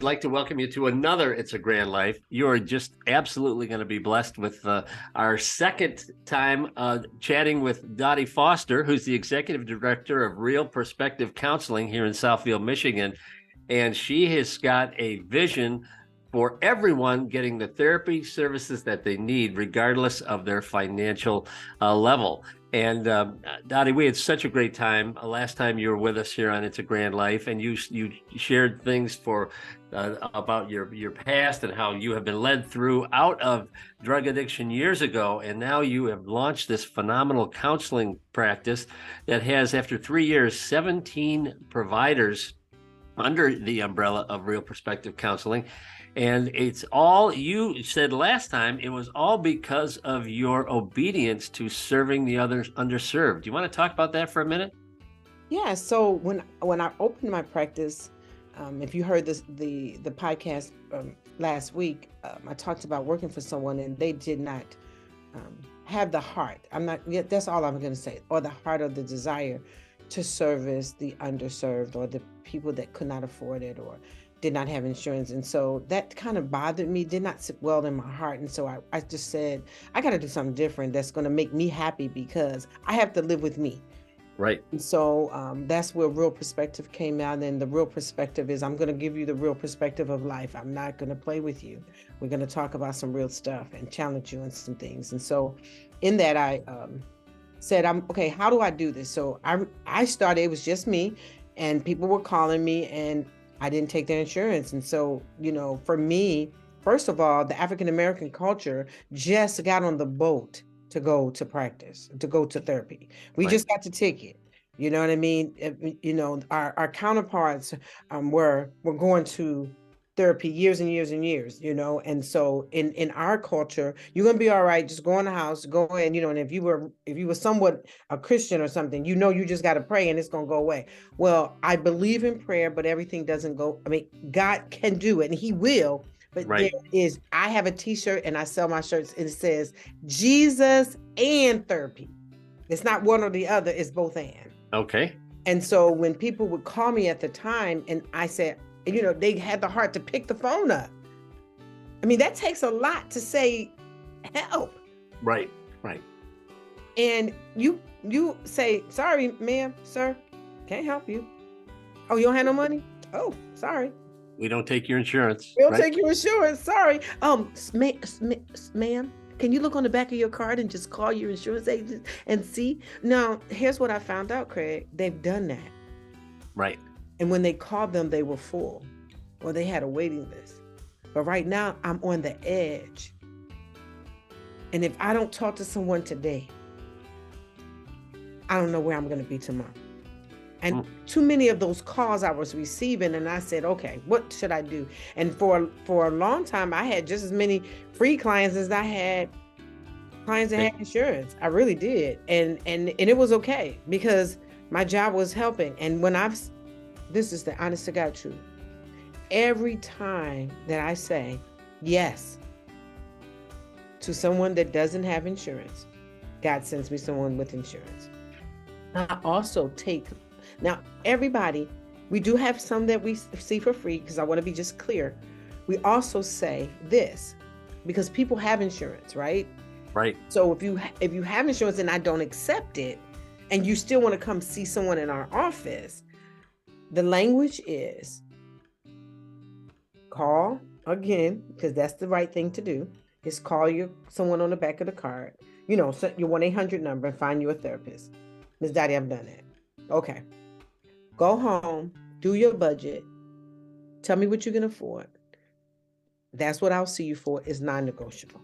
like to welcome you to another It's a Grand Life. You are just absolutely going to be blessed with our second time chatting with Dottie Foster, who's the Executive Director of Real Perspective Counseling here in Southfield, Michigan. And she has got a vision for everyone getting the therapy services that they need, regardless of their financial level. And Dottie, we had such a great time last time you were with us here on It's a Grand Life, and you shared things about your past and how you have been led through out of drug addiction years ago, and now you have launched this phenomenal counseling practice that has, after 3 years, 17 providers under the umbrella of Real Perspective Counseling. And it's all, you said last time, it was all because of your obedience to serving the others underserved. Do you want to talk about that for a minute? Yeah. So when I opened my practice, if you heard the podcast last week, I talked about working for someone and they did not have the heart. That's all I'm going to say, or the heart or the desire to service the underserved or the people that could not afford it or did not have insurance. And so that kind of bothered me, did not sit well in my heart. And so I just said, I got to do something different that's going to make me happy, because I have to live with me. Right. And so that's where Real Perspective came out. And the real perspective is, I'm going to give you the real perspective of life. I'm not going to play with you. We're going to talk about some real stuff and challenge you on some things. And so in that, I said, okay, how do I do this? So I started, it was just me, and people were calling me, and I didn't take their insurance. And so, for me, first of all, the African-American culture just got on the boat to go to practice, to go to therapy. We just got the ticket. You know what I mean? Our counterparts were going to therapy years and years and years, and so in our culture, you're gonna be all right, just go in the house, go in, and if you were somewhat a Christian or something, you just got to pray and it's gonna go away. Well, I believe in prayer, but everything doesn't go. I mean, God can do it and he will, but there is, I have a t-shirt and I sell my shirts and it says Jesus and therapy. It's not one or the other, it's both and. Okay. And so when people would call me at the time and I said, they had the heart to pick the phone up. I mean, that takes a lot to say, help. Right. And you say, sorry, ma'am, sir, can't help you. Oh, you don't have no money? Oh, sorry. We don't take your insurance. We don't take your insurance, sorry. Ma'am, can you look on the back of your card and just call your insurance agent and see? Now, here's what I found out, Craig. They've done that. Right. And when they called them, they were full or they had a waiting list. But right now, I'm on the edge. And if I don't talk to someone today, I don't know where I'm going to be tomorrow. And too many of those calls I was receiving, and I said, okay, what should I do? And for a long time, I had just as many free clients as I had clients that had insurance. I really did. And it was okay because my job was helping. And this is the honest to God truth. Every time that I say yes to someone that doesn't have insurance, God sends me someone with insurance. I also now everybody, we do have some that we see for free, because I want to be just clear. We also say this because people have insurance, right? Right. So if you have insurance and I don't accept it, and you still want to come see someone in our office, the language is call again, because that's the right thing to do, is call someone on the back of the card, so your 1-800 number, and find you a therapist. Ms. Dottie, I've done that. Okay. Go home, do your budget, tell me what you can afford. That's what I'll see you for, is non-negotiable.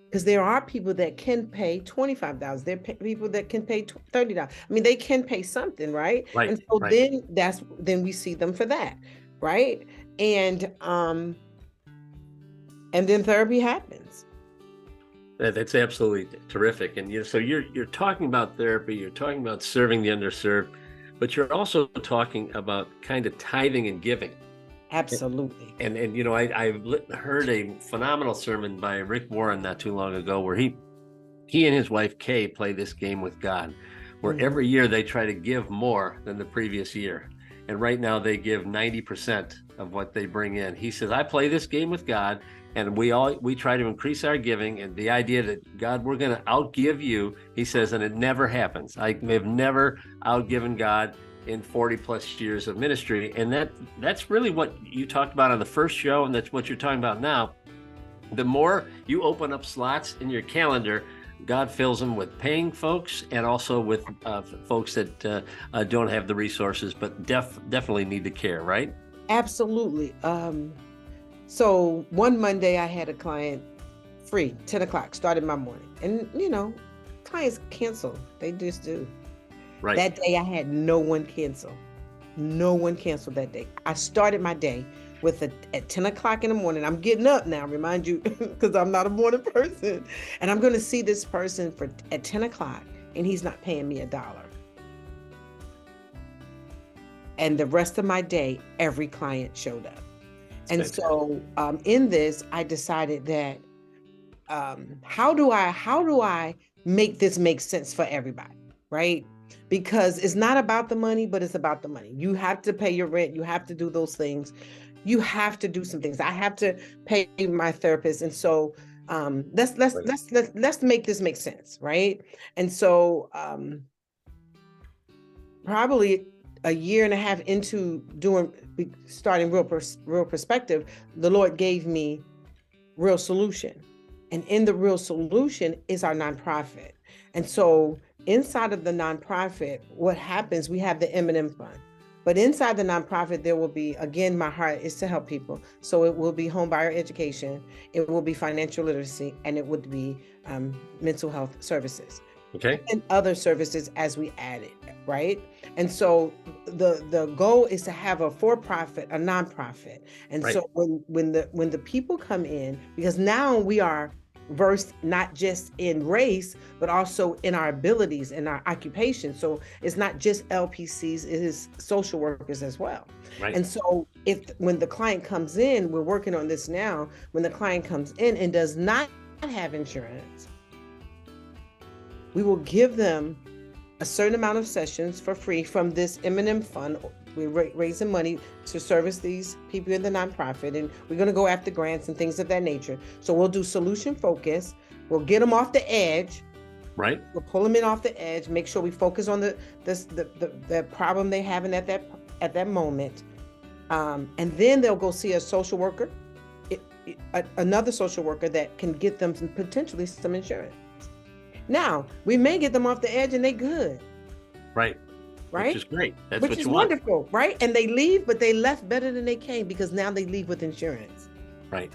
Because there are people that can pay $25,000. There are people that can pay $30. I mean, they can pay something, right? Right. And so then we see them for that, right? And then therapy happens. That's absolutely terrific. And so you're talking about therapy, you're talking about serving the underserved, but you're also talking about kind of tithing and giving. Absolutely. And I heard a phenomenal sermon by Rick Warren not too long ago where he and his wife Kay play this game with God, where every year they try to give more than the previous year. and right now they give 90% of what they bring in. He says, I play this game with God, and we try to increase our giving, and the idea that God, we're going to outgive you, he says, and it never happens. I have never outgiven God in 40 plus years of ministry. And that's really what you talked about on the first show, and that's what you're talking about now. The more you open up slots in your calendar, God fills them with paying folks, and also with folks that don't have the resources, but definitely need the care, right? Absolutely. So one Monday I had a client free, 10 o'clock, started my morning. And, clients cancel. They just do. Right. That day I had no one cancel. No one canceled that day. I started my day with at 10 o'clock in the morning. I'm getting up now, remind you, because I'm not a morning person. And I'm going to see this person at 10 o'clock, and he's not paying me $1. And the rest of my day, every client showed up. And so in this, I decided that how do I make this make sense for everybody, right? Because it's not about the money, but it's about the money. You have to pay your rent. You have to do those things. You have to do some things. I have to pay my therapist. And so let's make this make sense, right? And so probably a year and a half into starting real perspective, the Lord gave me Real Solution. And in the Real Solution is our nonprofit. And so inside of the nonprofit, what happens, we have the M&M Fund. But inside the nonprofit, there will be, again, my heart is to help people. So it will be home buyer education, it will be financial literacy, and it would be mental health services. Okay. And other services as we add it, right? And so the goal is to have a for-profit, a nonprofit. And right. So when the people come in, because now we are versed not just in race, but also in our abilities and our occupation. So it's not just LPCs, it is social workers as well. Right. And so when the client comes in, we're working on this now, when the client comes in and does not have insurance, we will give them a certain amount of sessions for free from this M&M Fund. We're raising money to service these people in the nonprofit, and we're going to go after grants and things of that nature. So we'll do solution focus. We'll get them off the edge. Right. We'll pull them in off the edge. Make sure we focus on the problem they have at that moment, and then they'll go see a social worker, another social worker that can get them potentially some insurance. Now, we may get them off the edge and they good. Right. Right? Which is great. That's Which what is you want. Wonderful, right? And they leave, but they left better than they came because now they leave with insurance. Right.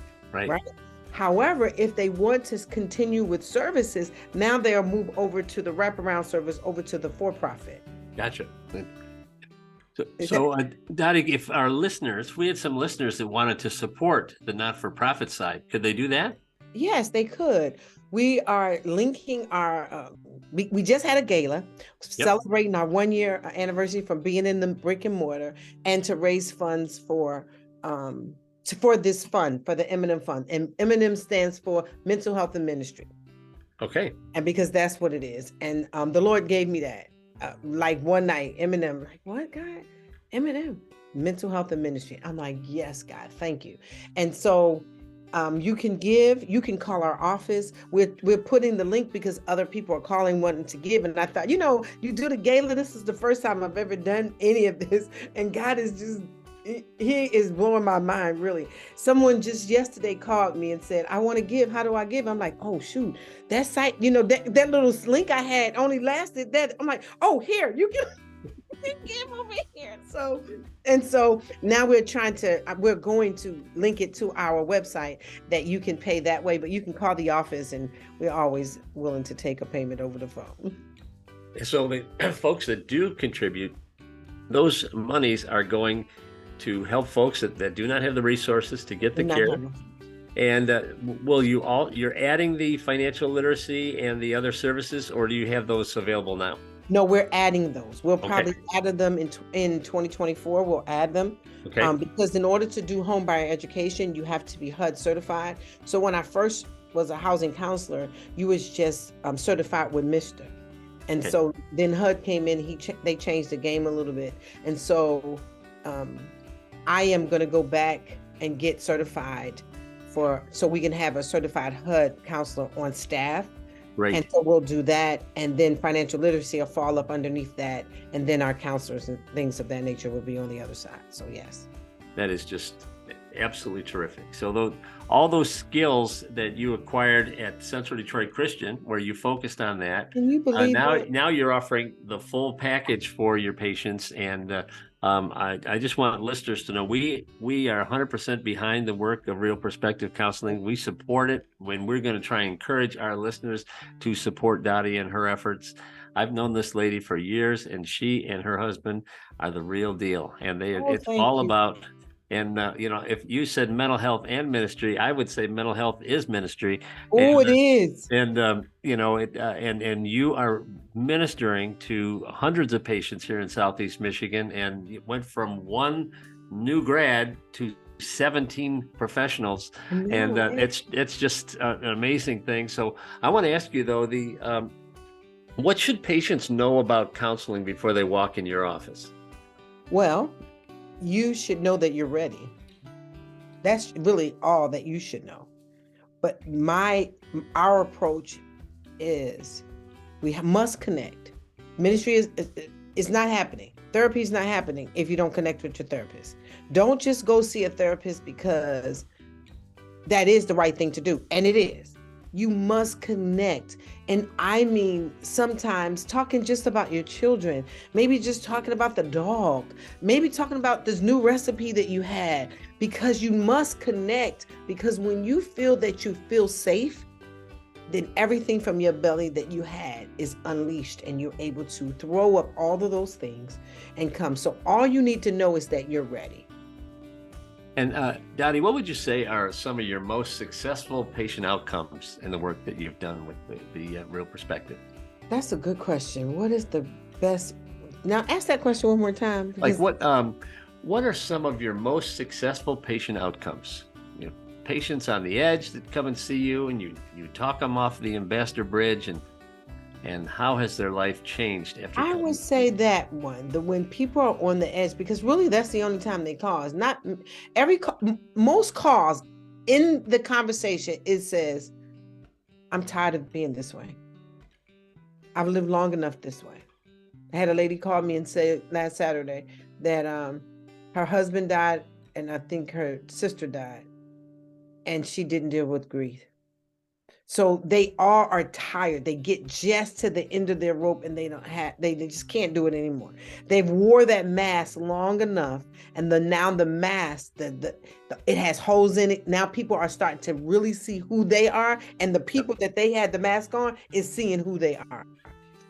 However, if they want to continue with services, now they'll move over to the wraparound service, over to the for-profit. Gotcha. So Dottie, if our listeners, we had some listeners that wanted to support the not-for-profit side, could they do that? Yes, they could. We are linking our, we just had a gala celebrating our 1-year anniversary from being in the brick and mortar, and to raise funds for this fund, for the M&M Fund. And M&M stands for Mental Health and Ministry. Okay. And because that's what it is. And the Lord gave me that. Like one night, M&M, like, what, God? M&M, Mental Health and Ministry. I'm like, yes, God, thank you. And so you can give, you can call our office. We're putting the link because other people are calling wanting to give. And I thought, you do the gala. This is the first time I've ever done any of this. And God is just, he is blowing my mind, really. Someone just yesterday called me and said, I want to give. How do I give? I'm like, oh, shoot, that site, that little link I had only lasted that. I'm like, oh, here, you can give over here. So now we're going to link it to our website that you can pay that way, but you can call the office and we're always willing to take a payment over the phone. So the folks that do contribute, those monies are going to help folks that do not have the resources to get the care. And you're adding the financial literacy and the other services, or do you have those available now? No, we're adding those. We'll probably add them in 2024. We'll add them. Okay. Because in order to do home buyer education, you have to be HUD certified. So when I first was a housing counselor, you was just certified with Mr. And so then HUD came in, they changed the game a little bit. And so I am going to go back and get certified so we can have a certified HUD counselor on staff. Right. And so we'll do that. And then financial literacy will fall up underneath that. And then our counselors and things of that nature will be on the other side. So yes. That is just absolutely terrific. So all those skills that you acquired at Central Detroit Christian, where you focused on that, Can you believe that? now you're offering the full package for your patients. And I just want listeners to know we are 100% behind the work of Real Perspective Counseling. We support it when we're going to try and encourage our listeners to support Dottie and her efforts. I've known this lady for years, and she and her husband are the real deal. And it's all about. And, if you said mental health and ministry, I would say mental health is ministry. Oh, it is. And, and you are ministering to hundreds of patients here in Southeast Michigan, and it went from one new grad to 17 professionals. And it's just an amazing thing. So I want to ask you, though, what should patients know about counseling before they walk in your office? Well, you should know that you're ready. That's really all that you should know. But our approach is we must connect. Ministry is not happening. Therapy is not happening if you don't connect with your therapist. Don't just go see a therapist because that is the right thing to do. And it is. You must connect. And I mean, sometimes talking just about your children, maybe just talking about the dog, maybe talking about this new recipe that you had, because you must connect. Because when you feel that you feel safe, then everything from your belly that you had is unleashed and you're able to throw up all of those things and come. So all you need to know is that you're ready. And Dottie, what would you say are some of your most successful patient outcomes in the work that you've done with the Real Perspective? That's a good question. What is the best? Now ask that question one more time. Like what are some of your most successful patient outcomes? Patients on the edge that come and see you, and you talk them off the Ambassador Bridge, and how has their life changed after? I would say that one, when people are on the edge, because really that's the only time they call. It's not most calls in the conversation. It says, "I'm tired of being this way. I've lived long enough this way." I had a lady call me and say last Saturday that her husband died, and I think her sister died, and she didn't deal with grief. So they all are tired. They get just to the end of their rope and they just can't do it anymore. They've wore that mask long enough, and now the mask, it has holes in it. Now people are starting to really see who they are, and the people that they had the mask on is seeing who they are.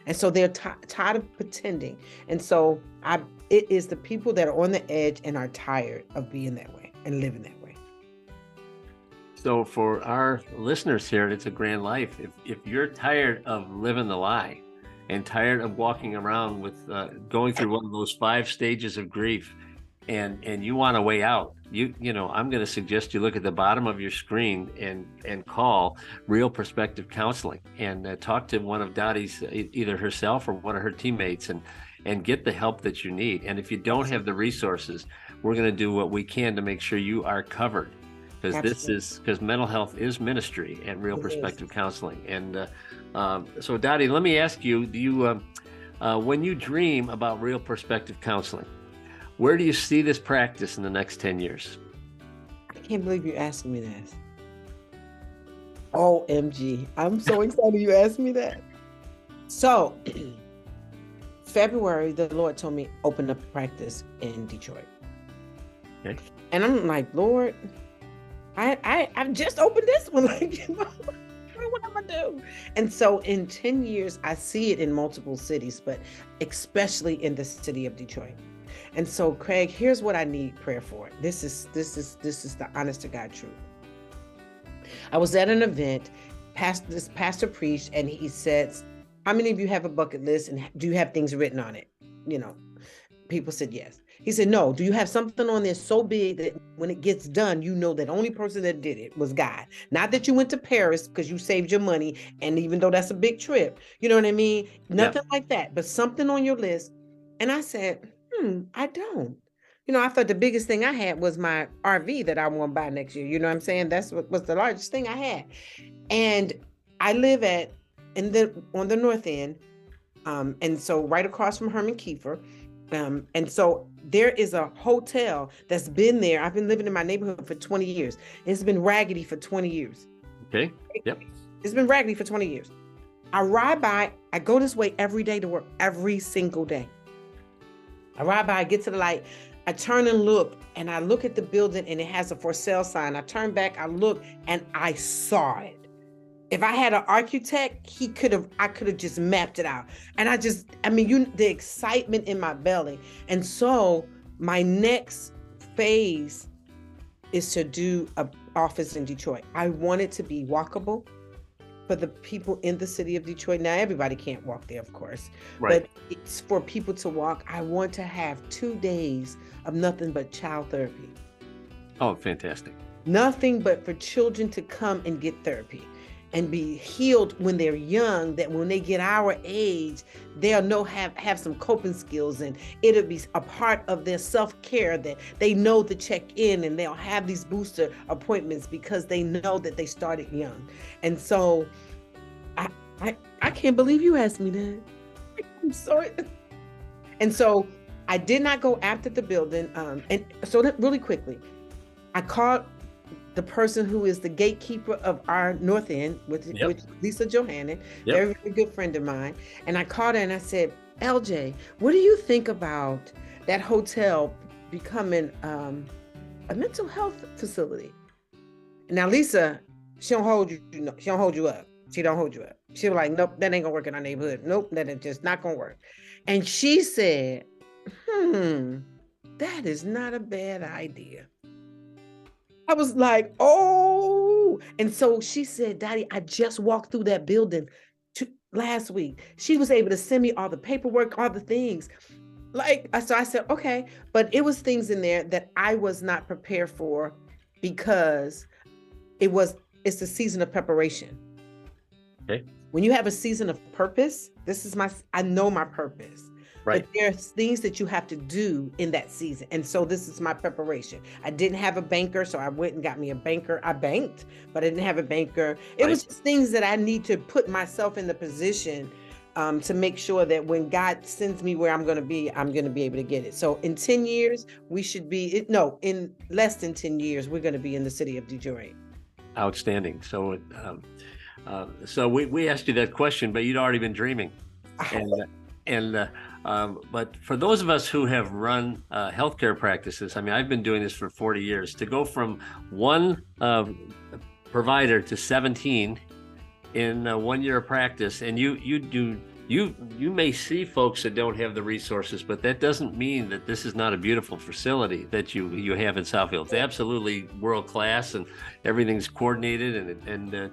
And so they're tired of pretending. And so it is the people that are on the edge and are tired of being that way and living that way. So for our listeners here, It's a Grand Life, if you're tired of living the lie and tired of walking around with going through one of those 5 stages of grief, and you want a way out, I'm going to suggest you look at the bottom of your screen and call Real Perspective Counseling and talk to one of Dottie's, either herself or one of her teammates, and get the help that you need. And if you don't have the resources, we're going to do what we can to make sure you are covered. Because mental health is ministry at Real Perspective Counseling. And so Dottie, let me ask you, do you, when you dream about Real Perspective Counseling, where do you see this practice in the next 10 years? I can't believe you're asking me that. OMG. I'm so excited you asked me that. So February, the Lord told me open up a practice in Detroit. Okay. And I'm like, Lord, I've just opened this one. Like, what am I gonna do? And so in 10 years, I see it in multiple cities, but especially in the city of Detroit. And so, Craig, here's what I need prayer for. This is the honest to God truth. I was at an event, this pastor preached, and he said, "How many of you have a bucket list, and do you have things written on it?" People said yes. He said, "No, do you have something on there so big that when it gets done, you know that the only person that did it was God? Not that you went to Paris because you saved your money, and even though that's a big trip, you know what I mean? Nothing like that, but something on your list." And I said, I don't. I thought the biggest thing I had was my RV that I want to buy next year. You know what I'm saying? That's what was the largest thing I had. And I live on the north end. And so right across from Herman Kiefer. And so there is a hotel that's been there. I've been living in my neighborhood for 20 years. It's been raggedy for 20 years. Okay. Yep. It's been raggedy for 20 years. I ride by, I go this way every day to work, every single day. I ride by, I get to the light, I turn and look, and I look at the building and it has a for sale sign. I turn back, I look, and I saw it. If I had an architect, I could have just mapped it out. And the excitement in my belly. And so my next phase is to do an office in Detroit. I want it to be walkable for the people in the city of Detroit. Now, everybody can't walk there, of course, right. But it's for people to walk. I want to have 2 days of nothing but child therapy. Oh, fantastic. Nothing but for children to come and get therapy and be healed when they're young, that when they get our age, they'll have some coping skills, and it'll be a part of their self-care, that they know to check in, and they'll have these booster appointments because they know that they started young. And so I can't believe you asked me that. I'm sorry. And so I did not go after the building. And so that really quickly, I called the person who is the gatekeeper of our North End, with Lisa Johannan, very, very good friend of mine. And I called her and I said, LJ, what do you think about that hotel becoming a mental health facility? Now, Lisa, she don't hold you up. She don't hold you up. She was like, nope, that ain't gonna work in our neighborhood. Nope, that is just not gonna work. And she said, that is not a bad idea. I was like, oh. And so she said, Dottie, I just walked through that building last week. She was able to send me all the paperwork, all the things. So I said, okay. But it was things in there that I was not prepared for, because it's a season of preparation. Okay. When you have a season of purpose, I know my purpose. Right. But there's things that you have to do in that season. And so this is my preparation. I didn't have a banker, so I went and got me a banker. I banked, but I didn't have a banker. It was just things that I need to put myself in the position to make sure that when God sends me where I'm going to be able to get it. So in 10 years, in less than 10 years, we're going to be in the city of Detroit. Outstanding. So, so we asked you that question, but you'd already been dreaming. But for those of us who have run healthcare practices, I mean, I've been doing this for 40 years. To go from one provider to 17 in 1 year of practice, and you may see folks that don't have the resources, but that doesn't mean that this is not a beautiful facility that you have in Southfield. It's absolutely world class, and everything's coordinated and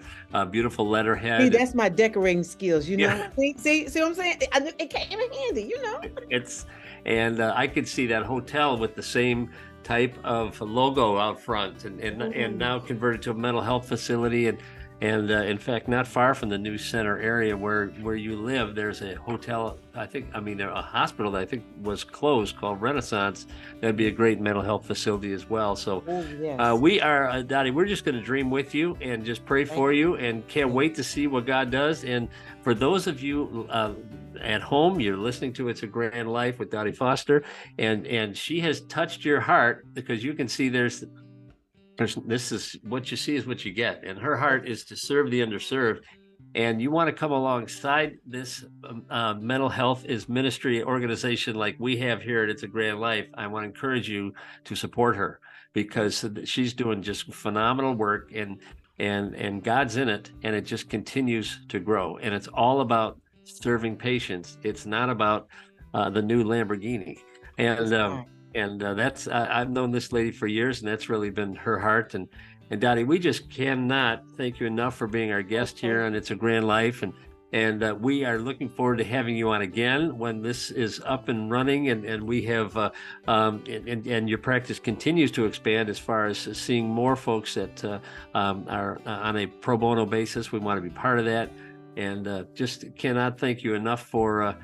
beautiful letterhead. See, that's my decorating skills, See what I'm saying? It came in handy, I could see that hotel with the same type of logo out front, and now converted to a mental health facility, and in fact, not far from the new center area where you live, there's a hotel, a hospital that I think was closed, called Renaissance. That'd be a great mental health facility as well. So we are, Dottie, we're just going to dream with you and just pray for you, and can't wait to see what God does. And for those of you at home, you're listening to It's a Grand Life with Dottie Foster, and she has touched your heart, because you can see this is what you see is what you get. And her heart is to serve the underserved. And you want to come alongside this mental health is ministry organization like we have here at It's a Grand Life. I want to encourage you to support her, because she's doing just phenomenal work, and God's in it, and it just continues to grow. And it's all about serving patients. It's not about the new Lamborghini. And that's I've known this lady for years, and that's really been her heart. And Dottie, we just cannot thank you enough for being our guest here on It's a Grand Life, and we are looking forward to having you on again when this is up and running, and we have and your practice continues to expand as far as seeing more folks that are on a pro bono basis. We want to be part of that. And just cannot thank you enough for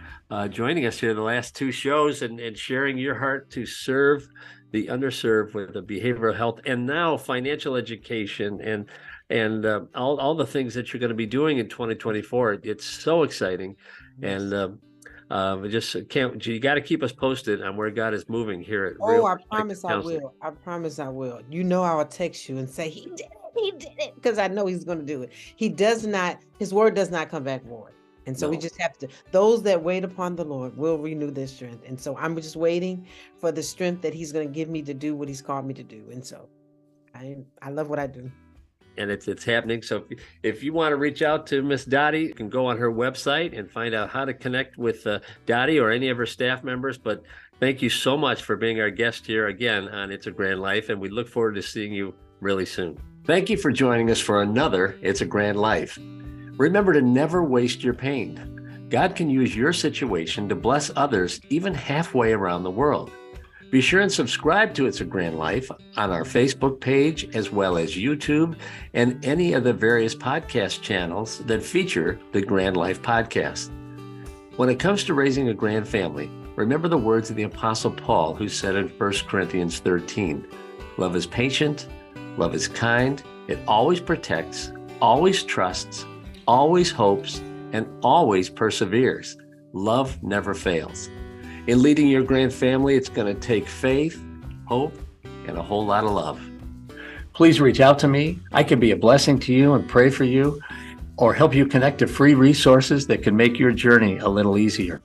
joining us here the last 2 shows, and sharing your heart to serve the underserved with the behavioral health, and now financial education, and all the things that you're going to be doing in 2024. It's so exciting. Yes. And we just can't, you got to keep us posted on where God is moving here at Oh, Real I Perspective promise I Counseling. will. I promise I will. You know, I will text you and say, he did it. He did it. Because I know he's going to do it. He does not, his word does not come back void. And so we No. just have to, those that wait upon the Lord will renew their strength. And so I'm just waiting for the strength that he's going to give me to do what he's called me to do. And so I love what I do. And it's happening. So if you want to reach out to Miss Dottie, you can go on her website and find out how to connect with Dottie or any of her staff members. But thank you so much for being our guest here again on It's a Grand Life, and we look forward to seeing you really soon. Thank you for joining us for another It's a Grand Life. Remember to never waste your pain. God can use your situation to bless others even halfway around the world. Be sure and subscribe to It's a Grand Life on our Facebook page, as well as YouTube and any of the various podcast channels that feature the Grand Life podcast. When it comes to raising a grand family, remember the words of the Apostle Paul, who said in 1 Corinthians 13, "Love is patient, love is kind, it always protects, always trusts, always hopes, and always perseveres. Love never fails." In leading your grand family, it's going to take faith, hope, and a whole lot of love. Please reach out to me. I can be a blessing to you and pray for you, or help you connect to free resources that can make your journey a little easier.